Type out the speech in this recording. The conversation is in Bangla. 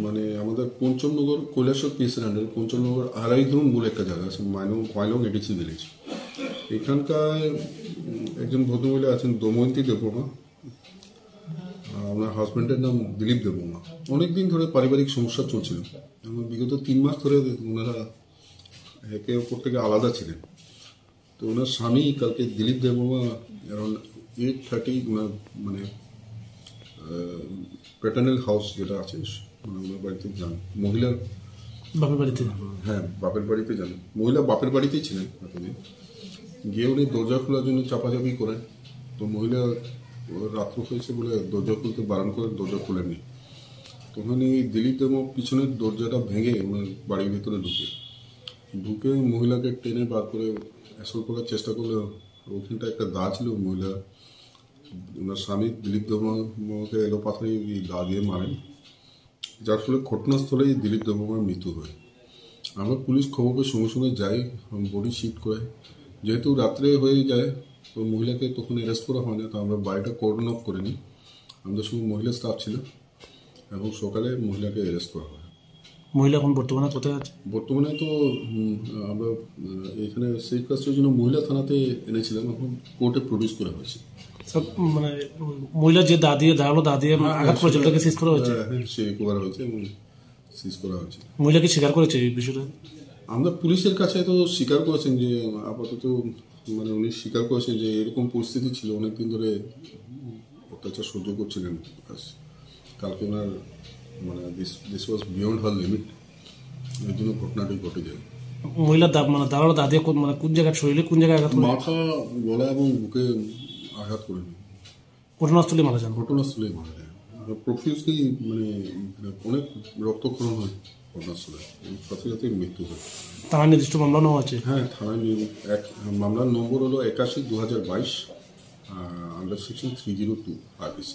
মানে আমাদের পঞ্চমনগর কৈলাসর পিএসের পঞ্চমনগর আড়াইধরুন বলে একটা জায়গা আছে, মাইলং এডিসি ভিলেজ। এখানকার একজন ভদ্রমহিলা আছেন দময়ন্তী দেববর্মা, ওনার হাজব্যান্ডের নাম দিলীপ দেববর্মা। অনেকদিন ধরে পারিবারিক সমস্যা চলছিল, বিগত 3 মাস ধরে ওনারা একে অপর থেকে আলাদা ছিলেন। তো ওনার স্বামী কালকে দিলীপ দেববর্মা অ্যারাউন্ড 8:30 ওনার মানে প্যাটার্নাল হাউস যেটা আছে মানে ওনার বাড়িতে যান, মহিলার বাপের বাড়িতে। হ্যাঁ, বাপের বাড়িতে যান। মহিলা বাপের বাড়িতেই ছিলেন এতদিন। গিয়ে উনি দরজা খোলার জন্য চাপাচাপি করেন। তো মহিলা রাত্র হয়েছে বলে দরজা খুলতে বারণ করে দরজা খোলেননি। তখন এই দিলীপ দেব পিছনের দরজাটা ভেঙে ওনার বাড়ির ভিতরে ঢুকে মহিলাকে টেনে বার করে অ্যাসল্ট করার চেষ্টা করলে ওখানটা একটা দা ছিল, মহিলা ওনার স্বামী দিলীপ দেববর্মাকে এলো পাথরে দা দিয়ে মারেন, যার ফলে ঘটনাস্থলেই দিলীপ দেববর্মার মৃত্যু হয়। আমরা পুলিশ খবর পেয়ে সঙ্গে সঙ্গে যাই, বডি শিফট করে। যেহেতু রাত্রে হয়ে যায় তো মহিলাকে তখন অ্যারেস্ট করা হয় না, তো আমরা বাড়িটা কর্ডন অফ করে নিই। আমাদের সঙ্গে মহিলা স্টাফ ছিল এবং সকালে মহিলাকে অ্যারেস্ট করা হয়। মহিলা এখন বর্তমানে কোথায় আছে? বর্তমানে তো আমরা এখানে সেফ কাস্টডির জন্য মহিলা থানাতে এনেছিলাম, এখন কোর্টে প্রডিউস করা হয়েছে। মানে মহিলা যে দা দিয়ে আঘাত করেছিল তাকে সিজ করা হয়েছে? সে রিকভার হয়েছে এবং সিজ করা হয়েছে। মহিলা কি স্বীকার করেছে এই বিষয়টা? আমরা পুলিশের কাছে তো স্বীকার করেছেন যে আপাতত মানে উনি স্বীকার করেছেন যে এরকম পরিস্থিতি ছিল, অনেকদিন ধরে অত্যাচার সহ্য করছিলেন। কালকে ওনার মানে this was beyond her limit, এর জন্য ঘটনাটি ঘটে যায়। মহিলার মানে দাঁড়ালো দা দিয়ে মানে কোন জায়গায় শরীরে কোন জায়গায় আঘাত? মাথা, গলা এবং বুকে আঘাত করেনি। ঘটনাস্থলে মারা যান? ঘটনাস্থলেই মারা যায়। প্রফিউজলি মানে অনেক রক্তক্ষরণ হয় ঘটনাস্থলে, সাথে সাথে মৃত্যু হয়। থানায় নির্দিষ্ট মামলা নেওয়া আছে? হ্যাঁ, থানায় মামলার নম্বর হলো 81/2022 আন্ডার সেকশন 302 RPC।